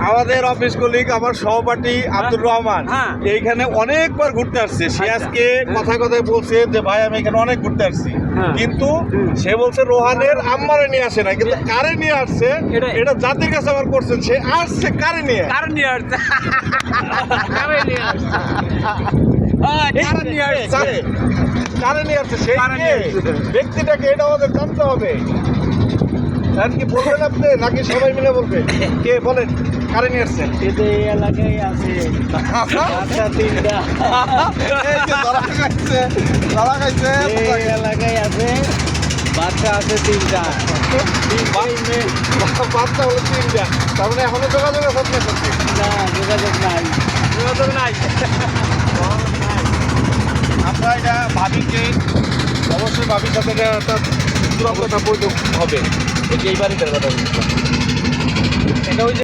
আমাদের office colleague আমার সহপাঠী আব্দুর রহমান এইখানে অনেকবার ঘুরতে আসছে। সে আজকে কথায় বলছে যে ভাই আমি এখানে অনেক ঘুরতে আসছি, কিন্তু সে বলছে রোহানের আম্মারে নিয়ে আসে না, কিন্তু কারে নিয়ে আসছে এটা জাতির কাছে আমার করছেন। সে আসছে কারে নিয়ে আসছে সেই ব্যক্তিটাকে, এটা আমাদের জানতে হবে। আর কি বলবেন আপনি নাকি সবাই মিলে বলবে? কে বলেন, কারে নিয়ে আসছেন? এই এলাকায় আছে বাচ্চা তিনটা, এই এলাকায় আছে বাচ্চা আছে তিনটা, বাচ্চা হলো তিনটা। তার মানে এখনো যোগাযোগ আছে আপনার সাথে? না যোগাযোগ নাই। আমরা এটা ভাবিকে অবশ্যই ভাবির সাথে একটা চূড়ান্ত বৈঠক হবে এই বাড়িটার কথা। এটা ওই যে